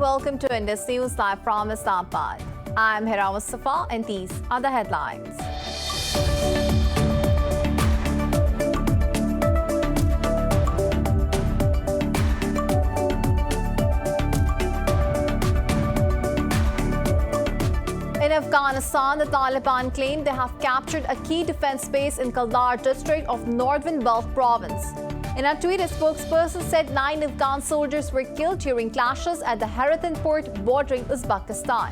welcome to Indus News Live from Islamabad. I'm Hira Mustafa and these are the headlines. In Afghanistan, the Taliban claim they have captured a key defense base in Alamdar district of northern Balkh province. In a tweet, a spokesperson said 9 Afghan soldiers were killed during clashes at the Harathan port bordering Uzbekistan.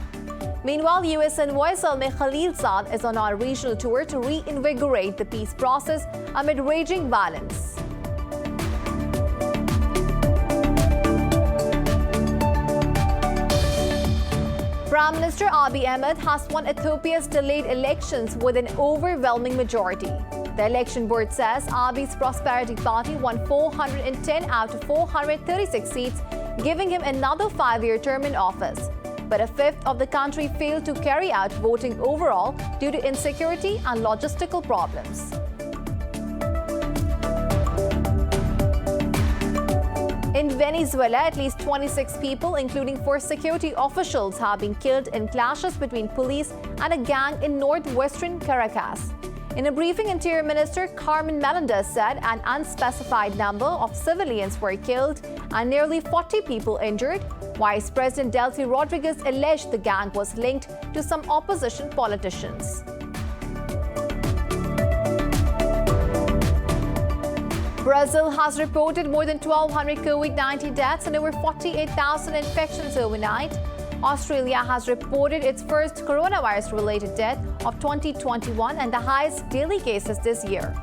Meanwhile, US envoy Zalmay Khalilzad is on a regional tour to reinvigorate the peace process amid raging violence. Prime Minister Abiy Ahmed has won Ethiopia's delayed elections with an overwhelming majority. The election board says Abiy's Prosperity Party won 410 out of 436 seats, giving him another 5-year term in office. But a fifth of the country failed to carry out voting overall due to insecurity and logistical problems. In Venezuela, at least 26 people, including 4 security officials, have been killed in clashes between police and a gang in northwestern Caracas. In a briefing, Interior Minister Carmen Melendez said an unspecified number of civilians were killed and nearly 40 people injured. Vice President Delcy Rodriguez alleged the gang was linked to some opposition politicians. Brazil has reported more than 1,200 COVID-19 deaths and over 48,000 infections overnight. Australia has reported its first coronavirus-related death of 2021 and the highest daily cases this year.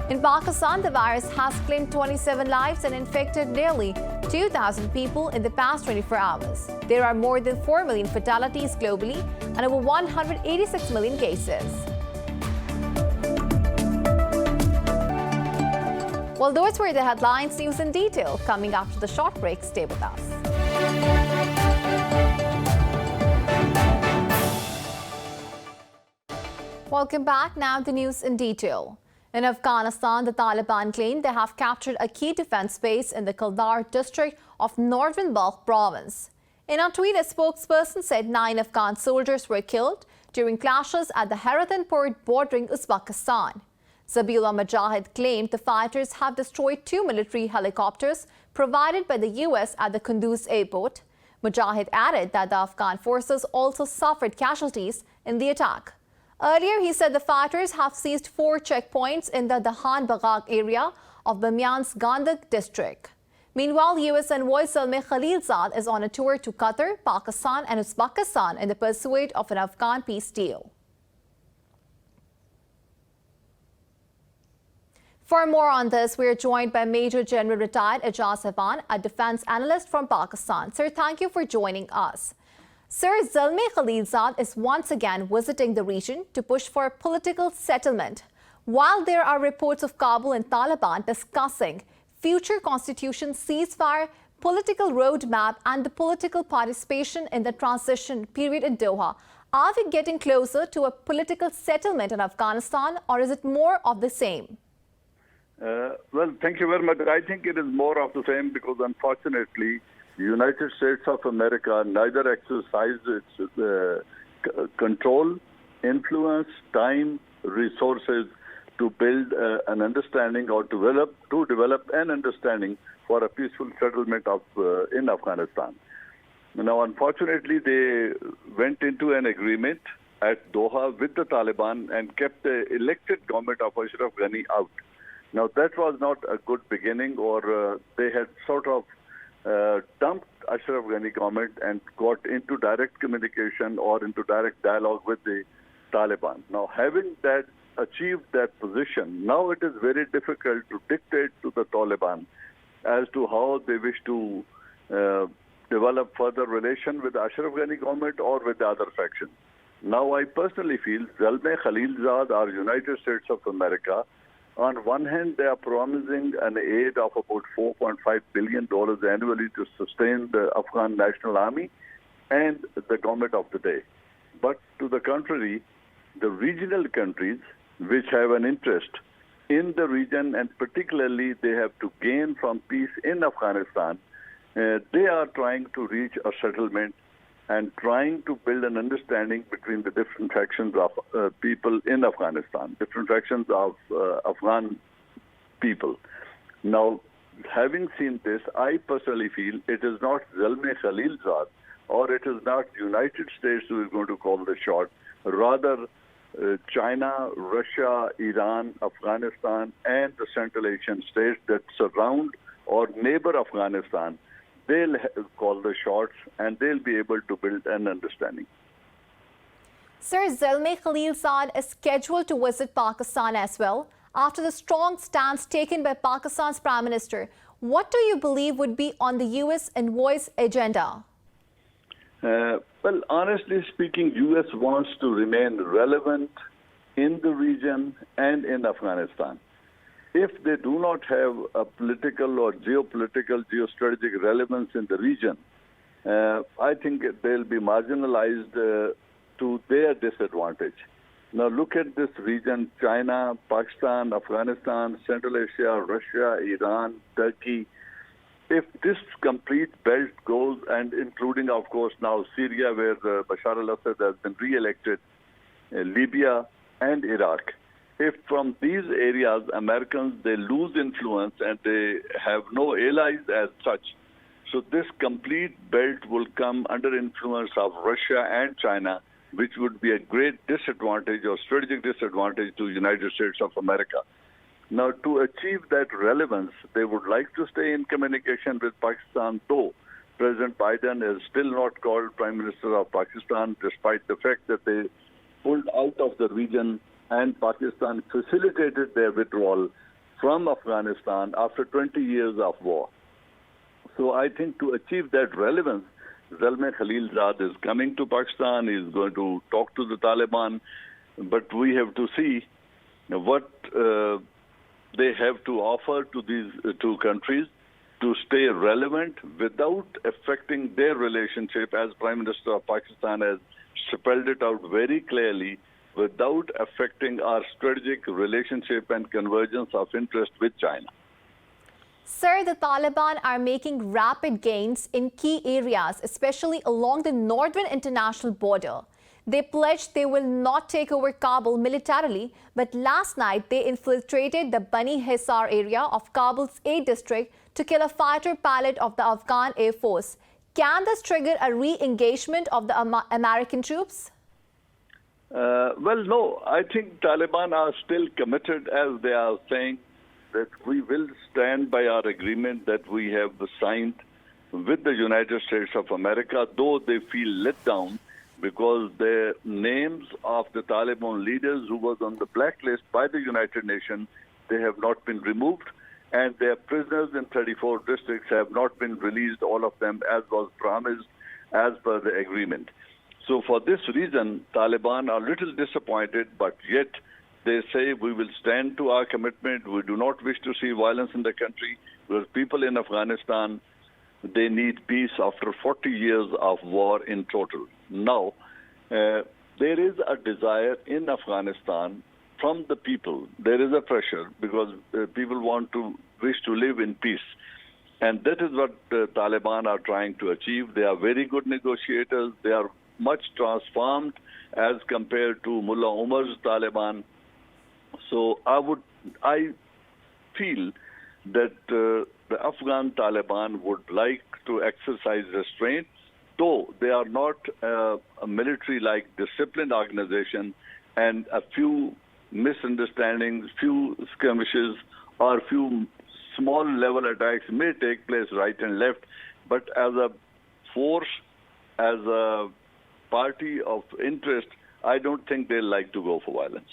In Pakistan, the virus has claimed 27 lives and infected nearly 2,000 people in the past 24 hours. There are more than 4 million fatalities globally and over 186 million cases. Well, those were the headlines. News in detail coming after the short break. Stay with us. Welcome back. Now the news in detail. In Afghanistan, the Taliban claim they have captured a key defense base in the Alamdar district of northern Balkh province. In a tweet, a spokesperson said 9 Afghan soldiers were killed during clashes at the Harathan port bordering Uzbekistan. Zabihullah Mujahid claimed the fighters have destroyed 2 military helicopters provided by the US at the Kunduz airport. Mujahid added that the Afghan forces also suffered casualties in the attack. Earlier, he said the fighters have seized 4 checkpoints in the Dahan Bagag area of Bamyan's Gandak district. Meanwhile, US envoy Zalmay Khalilzad is on a tour to Qatar, Pakistan and Uzbekistan in the pursuit of an Afghan peace deal. For more on this, we are joined by Major General retired Ijaz Havan, a defense analyst from Pakistan. Sir, thank you for joining us. Sir, Zalmay Khalilzad is once again visiting the region to push for a political settlement. While there are reports of Kabul and Taliban discussing future constitution ceasefire, political roadmap and the political participation in the transition period in Doha, are we getting closer to a political settlement in Afghanistan, or is it more of the same? Well, thank you very much. I think it is more of the same because, unfortunately, the United States of America neither exercised its control, influence, time, resources to build an understanding or to develop an understanding for a peaceful settlement of in Afghanistan. Now, unfortunately, they went into an agreement at Doha with the Taliban and kept the elected government of Ashraf Ghani out. Now, that was not a good beginning, or they had sort of dumped Ashraf Ghani government and got into direct communication or into direct dialogue with the Taliban. Now, having that achieved that position, now it is very difficult to dictate to the Taliban as to how they wish to develop further relation with the Ashraf Ghani government or with the other faction. Now, I personally feel Zalmay Khalilzad or United States of America, on one hand, they are promising an aid of about $4.5 billion annually to sustain the Afghan National Army and the government of the day. But to the contrary, the regional countries which have an interest in the region, and particularly they have to gain from peace in Afghanistan, They are trying to reach a settlement and trying to build an understanding between the different factions of people in Afghanistan, different factions of Afghan people. Now, having seen this, I personally feel it is not Zalmay Khalilzad or it is not United States who is going to call the shot. Rather, China, Russia, Iran, Afghanistan, and the Central Asian states that surround or neighbor Afghanistan, they'll call the shots and they'll be able to build an understanding. Sir, Zalmay Khalilzad is scheduled to visit Pakistan as well. After the strong stance taken by Pakistan's Prime Minister, what do you believe would be on the U.S. envoy's agenda? Well, honestly speaking, U.S. wants to remain relevant in the region and in Afghanistan. If they do not have a political or geopolitical, geostrategic relevance in the region, I think they'll be marginalized to their disadvantage. Now look at this region: China, Pakistan, Afghanistan, Central Asia, Russia, Iran, Turkey. If this complete belt goes, and including, of course, now Syria, where Bashar al-Assad has been re-elected, Libya and Iraq, if from these areas Americans, they lose influence and they have no allies as such, so this complete belt will come under influence of Russia and China, which would be a great disadvantage or strategic disadvantage to the United States of America. Now, to achieve that relevance, they would like to stay in communication with Pakistan, though President Biden is still not called Prime Minister of Pakistan, despite the fact that they pulled out of the region and Pakistan facilitated their withdrawal from Afghanistan after 20 years of war. So I think to achieve that relevance, Zalmay Khalilzad is coming to Pakistan, he is going to talk to the Taliban, but we have to see what they have to offer to these two countries to stay relevant without affecting their relationship, as Prime Minister of Pakistan has spelled it out very clearly, without affecting our strategic relationship and convergence of interest with China. Sir, the Taliban are making rapid gains in key areas, especially along the northern international border. They pledged they will not take over Kabul militarily, but last night they infiltrated the Bani Hisar area of Kabul's A district to kill a fighter pilot of the Afghan Air Force. Can this trigger a re-engagement of the American troops? Well, no. I think Taliban are still committed, as they are saying, that we will stand by our agreement that we have signed with the United States of America, though they feel let down because the names of the Taliban leaders who was on the blacklist by the United Nations, they have not been removed, and their prisoners in 34 districts have not been released, all of them, as was promised as per the agreement. So for this reason, Taliban are a little disappointed, but yet they say we will stand to our commitment. We do not wish to see violence in the country, because people in Afghanistan, they need peace after 40 years of war in total. Now, there is a desire in Afghanistan from the people. There is a pressure because people wish to live in peace. And that is what the Taliban are trying to achieve. They are very good negotiators. They are much transformed as compared to Mullah Omar's Taliban. So I feel that the Afghan Taliban would like to exercise restraint, though they are not a military-like disciplined organization, and a few misunderstandings, few skirmishes, or few small-level attacks may take place right and left, but as a force, as a party of interest, I don't think they'll like to go for violence.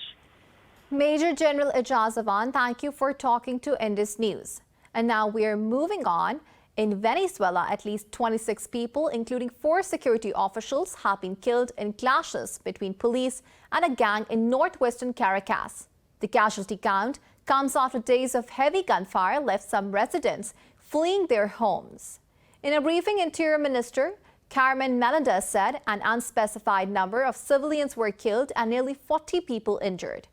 Major General Ijaz Awan, thank you for talking to Indus News. And now we are moving on. In Venezuela, at least 26 people, including 4 security officials, have been killed in clashes between police and a gang in northwestern Caracas. The casualty count comes after days of heavy gunfire left some residents fleeing their homes. In a briefing, Interior Minister Carmen Melendez said an unspecified number of civilians were killed and nearly 40 people injured.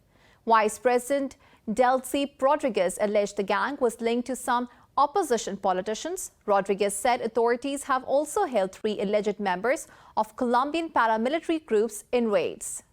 Vice President Delcy Rodriguez alleged the gang was linked to some opposition politicians. Rodriguez said authorities have also held 3 alleged members of Colombian paramilitary groups in raids.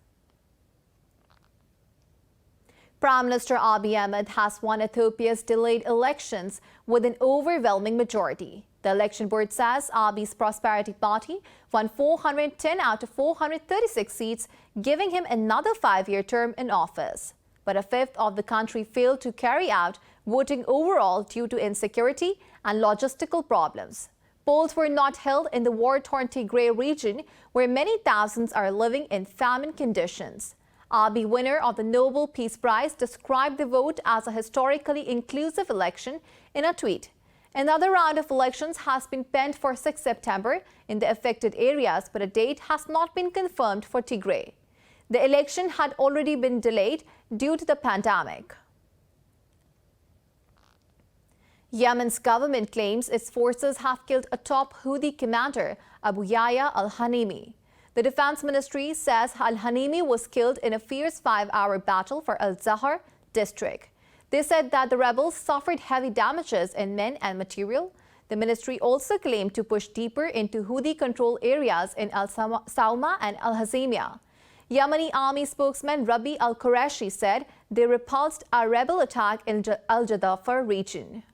Prime Minister Abiy Ahmed has won Ethiopia's delayed elections with an overwhelming majority. The election board says Abiy's Prosperity Party won 410 out of 436 seats, giving him another 5-year term in office. But a fifth of the country failed to carry out voting overall due to insecurity and logistical problems. Polls were not held in the war-torn Tigray region, where many thousands are living in famine conditions. Abiy, winner of the Nobel Peace Prize, described the vote as a historically inclusive election in a tweet. Another round of elections has been penned for 6 September in the affected areas, but a date has not been confirmed for Tigray. The election had already been delayed due to the pandemic. Yemen's government claims its forces have killed a top Houthi commander, Abu Yahya al-Hanimi. The Defense Ministry says al-Hanimi was killed in a fierce 5-hour battle for Al-Zahar district. They said that the rebels suffered heavy damages in men and material. The ministry also claimed to push deeper into Houthi-controlled areas in Al-Sauma and Al-Hazimiyah. Yemeni army spokesman Rabi al-Qureshi said they repulsed a rebel attack in Al-Jadafar region.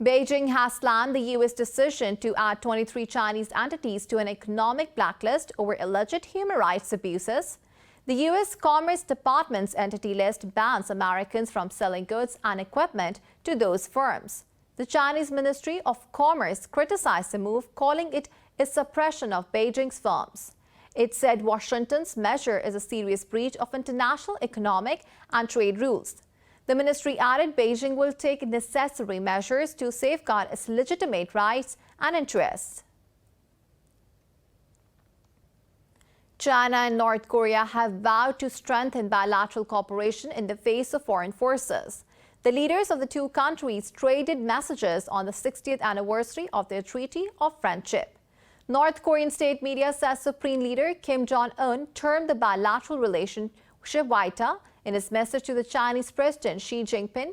Beijing has slammed the U.S. decision to add 23 Chinese entities to an economic blacklist over alleged human rights abuses. The U.S. Commerce Department's entity list bans Americans from selling goods and equipment to those firms. The Chinese Ministry of Commerce criticized the move, calling it a suppression of Beijing's firms. It said Washington's measure is a serious breach of international economic and trade rules. The ministry added Beijing will take necessary measures to safeguard its legitimate rights and interests. China and North Korea have vowed to strengthen bilateral cooperation in the face of foreign forces. The leaders of the two countries traded messages on the 60th anniversary of their Treaty of Friendship. North Korean state media says Supreme Leader Kim Jong-un termed the bilateral relationship vital. In his message to the Chinese President Xi Jinping,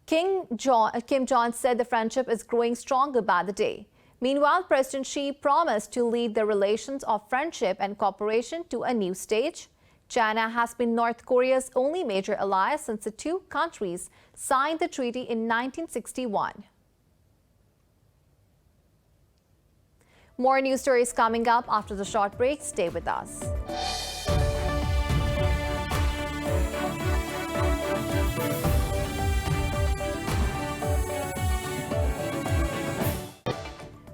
Kim Jong said the friendship is growing stronger by the day. Meanwhile, President Xi promised to lead the relations of friendship and cooperation to a new stage. China has been North Korea's only major ally since the two countries signed the treaty in 1961. More news stories coming up after the short break. Stay with us.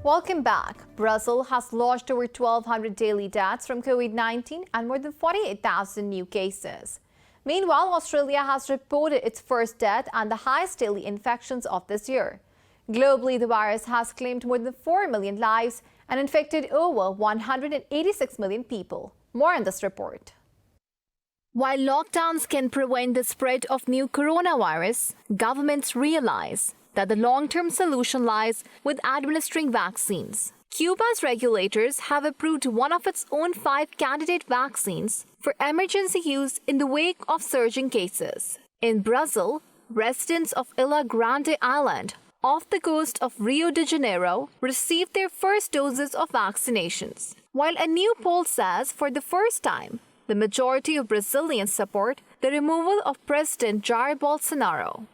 Welcome back. Brazil has lost over 1,200 daily deaths from COVID-19 and more than 48,000 new cases. Meanwhile, Australia has reported its first death and the highest daily infections of this year. Globally, the virus has claimed more than 4 million lives and infected over 186 million people. More in this report. While lockdowns can prevent the spread of new coronavirus, governments realize that the long-term solution lies with administering vaccines. Cuba's regulators have approved one of its own 5 candidate vaccines for emergency use in the wake of surging cases. In Brazil, residents of Ilha Grande Island, off the coast of Rio de Janeiro, received their first doses of vaccinations. While a new poll says for the first time, the majority of Brazilians support the removal of President Jair Bolsonaro.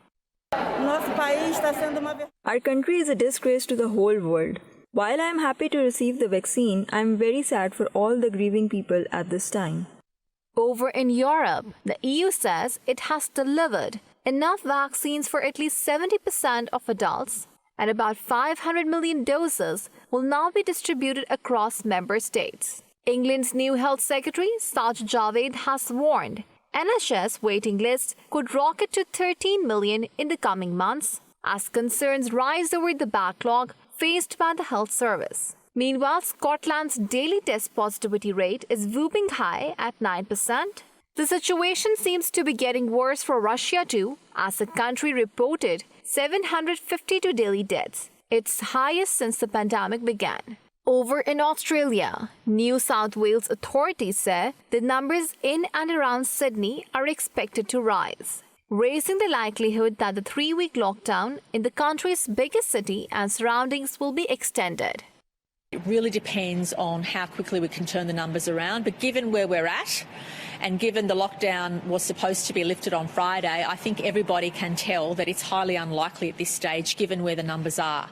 Our country is a disgrace to the whole world. While I am happy to receive the vaccine, I am very sad for all the grieving people at this time. Over in Europe, the EU says it has delivered enough vaccines for at least 70% of adults, and about 500 million doses will now be distributed across member states. England's new Health Secretary, Sajid Javid, has warned NHS waiting lists could rocket to 13 million in the coming months as concerns rise over the backlog faced by the health service. Meanwhile, Scotland's daily test positivity rate is whooping high at 9%. The situation seems to be getting worse for Russia too, as the country reported 752 daily deaths, its highest since the pandemic began. Over in Australia, New South Wales authorities say the numbers in and around Sydney are expected to rise. raising the likelihood that the 3-week lockdown in the country's biggest city and surroundings will be extended. It really depends on how quickly we can turn the numbers around, but given where we're at and given the lockdown was supposed to be lifted on Friday, I think everybody can tell that it's highly unlikely at this stage given where the numbers are.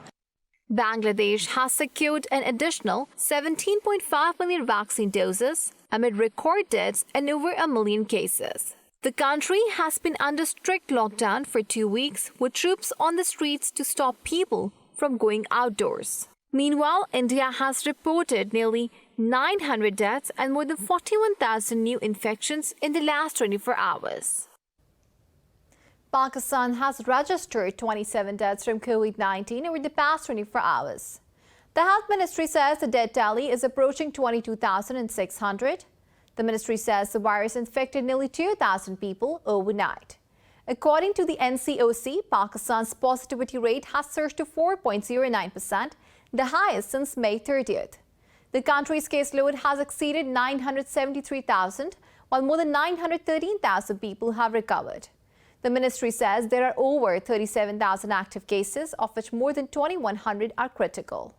Bangladesh has secured an additional 17.5 million vaccine doses amid record deaths and over 1 million cases. The country has been under strict lockdown for 2 weeks with troops on the streets to stop people from going outdoors. Meanwhile, India has reported nearly 900 deaths and more than 41,000 new infections in the last 24 hours. Pakistan has registered 27 deaths from COVID-19 over the past 24 hours. The Health Ministry says the death tally is approaching 22,600. The ministry says the virus infected nearly 2,000 people overnight. According to the NCOC, Pakistan's positivity rate has surged to 4.09%, the highest since May 30th. The country's caseload has exceeded 973,000, while more than 913,000 people have recovered. The ministry says there are over 37,000 active cases, of which more than 2,100 are critical.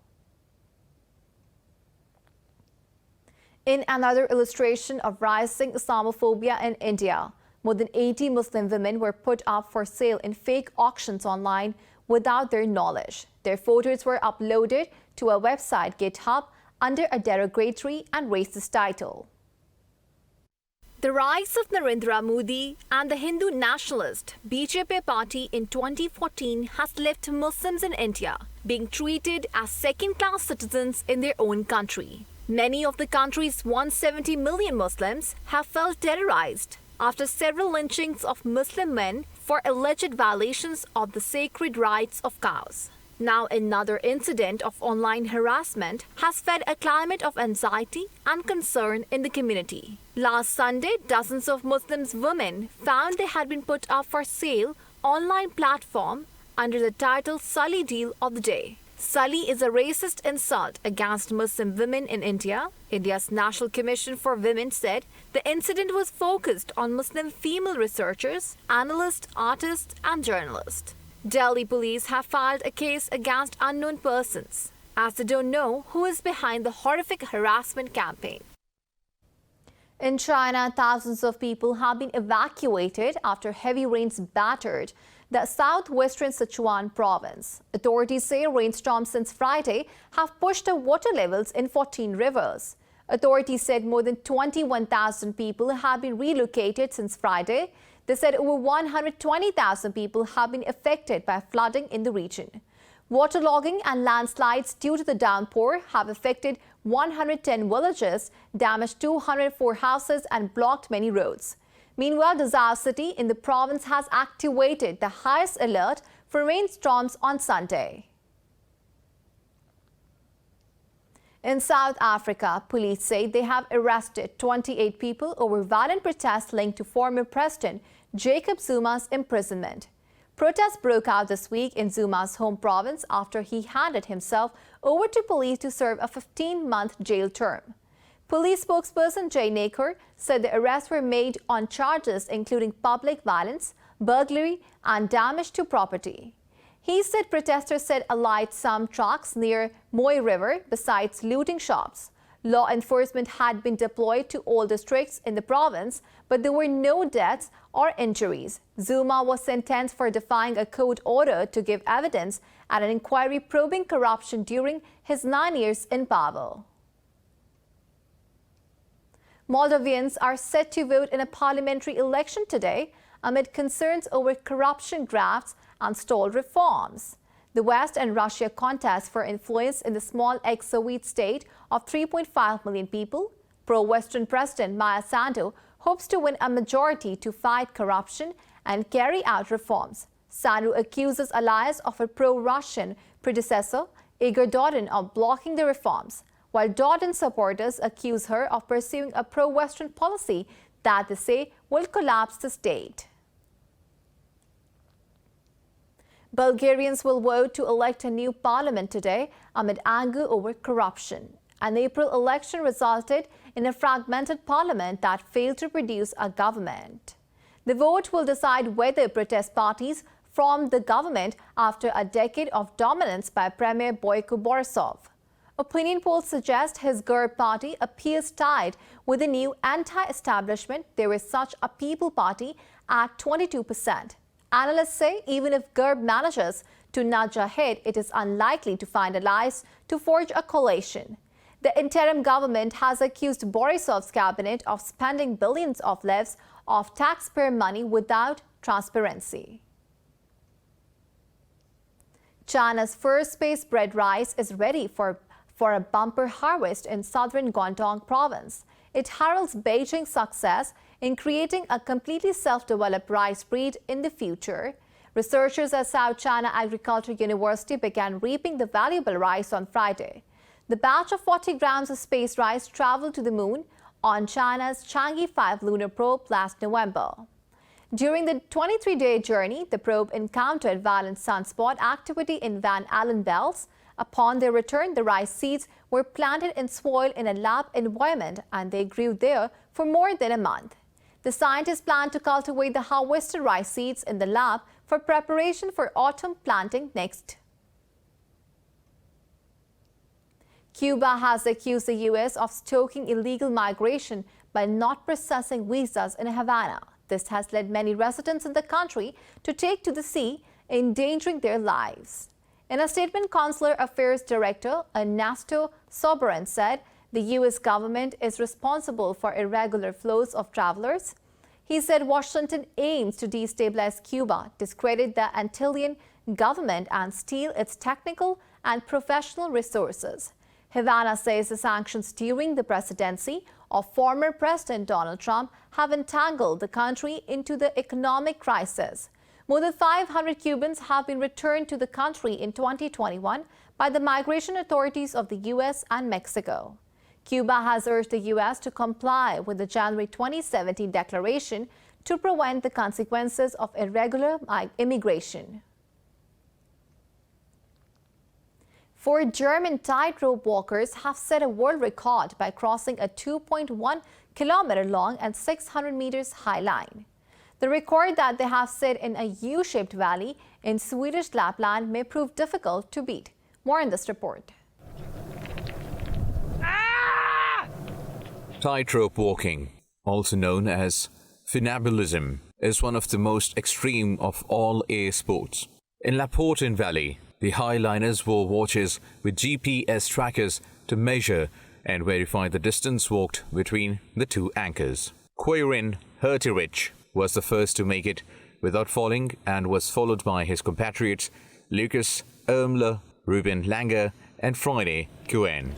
In another illustration of rising Islamophobia in India, more than 80 Muslim women were put up for sale in fake auctions online without their knowledge. Their photos were uploaded to a website, GitHub, under a derogatory and racist title. The rise of Narendra Modi and the Hindu nationalist BJP party in 2014 has left Muslims in India being treated as second-class citizens in their own country. Many of the country's 170 million Muslims have felt terrorized after several lynchings of Muslim men for alleged violations of the sacred rights of cows. Now another incident of online harassment has fed a climate of anxiety and concern in the community. Last Sunday, dozens of Muslim women found they had been put up for sale online platform under the title Sully Deal of the Day. Sully is a racist insult against Muslim women in India. India's National Commission for Women said the incident was focused on Muslim female researchers, analysts, artists, and journalists. Delhi police have filed a case against unknown persons, as they don't know who is behind the horrific harassment campaign. In China, thousands of people have been evacuated after heavy rains battered the southwestern Sichuan province. Authorities say rainstorms since Friday have pushed the water levels in 14 rivers. Authorities said more than 21,000 people have been relocated since Friday. They said over 120,000 people have been affected by flooding in the region. Waterlogging and landslides due to the downpour have affected 110 villages, damaged 204 houses and blocked many roads. Meanwhile, Dazao City in the province has activated the highest alert for rainstorms on Sunday. In South Africa, police say they have arrested 28 people over violent protests linked to former President Jacob Zuma's imprisonment. Protests broke out this week in Zuma's home province after he handed himself over to police to serve a 15-month jail term. Police spokesperson Jay Naker said the arrests were made on charges including public violence, burglary, and damage to property. He said protesters set alight some trucks near Moy River besides looting shops. Law enforcement had been deployed to all districts in the province, but there were no deaths or injuries. Zuma was sentenced for defying a court order to give evidence at an inquiry probing corruption during his 9 years in power. Moldovians are set to vote in a parliamentary election today amid concerns over corruption grafts and stalled reforms. The West and Russia contest for influence in the small ex-Soviet state of 3.5 million people. Pro-Western President Maya Sandu hopes to win a majority to fight corruption and carry out reforms. Sandu accuses allies of her pro-Russian predecessor, Igor Dodon, of blocking the reforms, while Dodon supporters accuse her of pursuing a pro-Western policy that they say will collapse the state. Bulgarians will vote to elect a new parliament today amid anger over corruption. An April election resulted in a fragmented parliament that failed to produce a government. The vote will decide whether protest parties form the government after a decade of dominance by Premier Boyko Borisov. Opinion polls suggest his GERB party appears tied with the new anti-establishment There Is Such a People party at 22%. Analysts say even if GERB manages to nudge ahead, it is unlikely to find allies to forge a coalition. The interim government has accused Borisov's cabinet of spending billions of levs of taxpayer money without transparency. China's first space-bred rice is ready for a bumper harvest in southern Guangdong province. It heralds Beijing's success in creating a completely self-developed rice breed in the future. Researchers at South China Agricultural University began reaping the valuable rice on Friday. The batch of 40 grams of space rice traveled to the moon on China's Chang'e 5 lunar probe last November. During the 23-day journey, the probe encountered violent sunspot activity in Van Allen belts. Upon their return, the rice seeds were planted in soil in a lab environment and they grew there for more than a month. The scientists plan to cultivate the harvested rice seeds in the lab for preparation for autumn planting next. Cuba has accused the U.S. of stoking illegal migration by not processing visas in Havana. This has led many residents in the country to take to the sea, endangering their lives. In a statement, Consular Affairs Director Ernesto Soberan said the U.S. government is responsible for irregular flows of travelers. He said Washington aims to destabilize Cuba, discredit the Antillean government, and steal its technical and professional resources. Havana says the sanctions during the presidency of former President Donald Trump have entangled the country into the economic crisis. More than 500 Cubans have been returned to the country in 2021 by the migration authorities of the U.S. and Mexico. Cuba has urged the U.S. to comply with the January 2017 declaration to prevent the consequences of irregular immigration. 4 German tightrope walkers have set a world record by crossing a 2.1 kilometer long and 600 meters high line. The record that they have set in a U-shaped valley in Swedish Lapland may prove difficult to beat. More in this report. Tightrope walking, also known as funambulism, is one of the most extreme of all air sports. In Lofoten Valley, the highliners wore watches with GPS trackers to measure and verify the distance walked between the two anchors. Quirin Herterich was the first to make it without falling and was followed by his compatriots Lucas Ermler, Ruben Langer and Friday Cohen.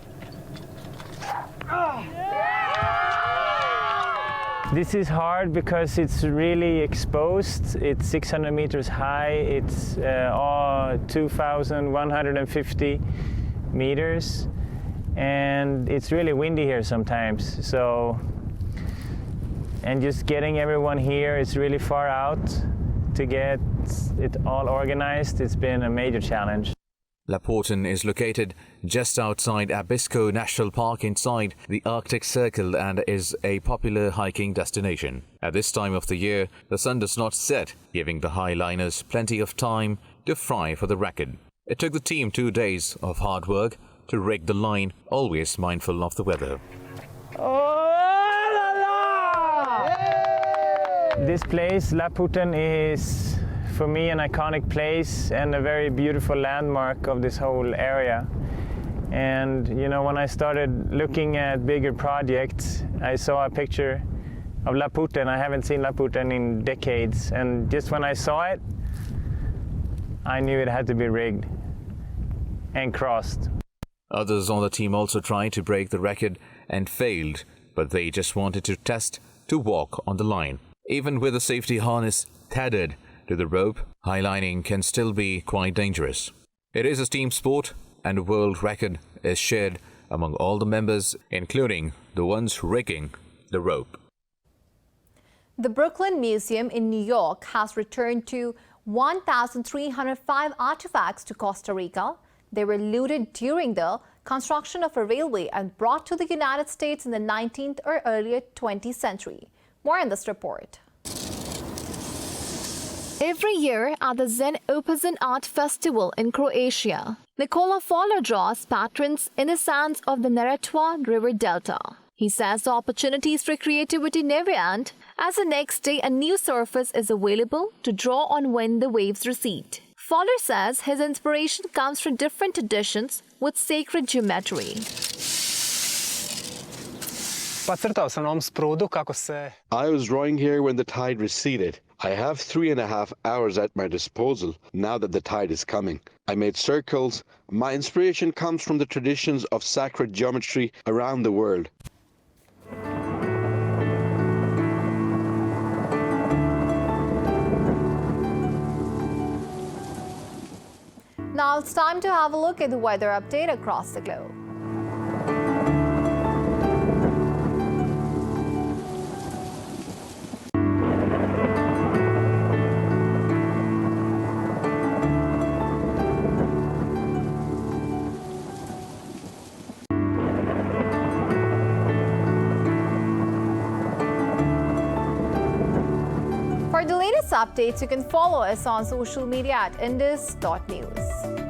This is hard because it's really exposed. It's 600 meters high. It's 2,150 meters. And it's really windy here sometimes. And just getting everyone here is really far out to get it all organized. It's been a major challenge. Lofoten is located just outside Abisko National Park inside the Arctic Circle and is a popular hiking destination. At this time of the year, the sun does not set, giving the highliners plenty of time to fry for the record. It took the team 2 days of hard work to rig the line, always mindful of the weather. This place, Lofoten, is for me an iconic place and a very beautiful landmark of this whole area. And you know, when I started looking at bigger projects, I saw a picture of Lofoten. I haven't seen Lofoten in decades, and just when I saw it, I knew it had to be rigged and crossed. Others on the team also tried to break the record and failed, but they just wanted to test to walk on the line. Even with a safety harness tethered to the rope, highlining can still be quite dangerous. It is a team sport, and a world record is shared among all the members, including the ones rigging the rope. The Brooklyn Museum in New York has returned 1,305 artifacts to Costa Rica. They were looted during the construction of a railway and brought to the United States in the 19th or earlier 20th century. More in this report. Every year at the Zen Opazin Art Festival in Croatia, Nikola Fowler draws patrons in the sands of the Neretva River Delta. He says the opportunities for creativity never end, as the next day a new surface is available to draw on when the waves recede. Fowler says his inspiration comes from different traditions with sacred geometry. I was drawing here when the tide receded. I have 3.5 hours at my disposal now that the tide is coming. I made circles. My inspiration comes from the traditions of sacred geometry around the world. Now it's time to have a look at the weather update across the globe. For the latest updates, you can follow us on social media at indus.news.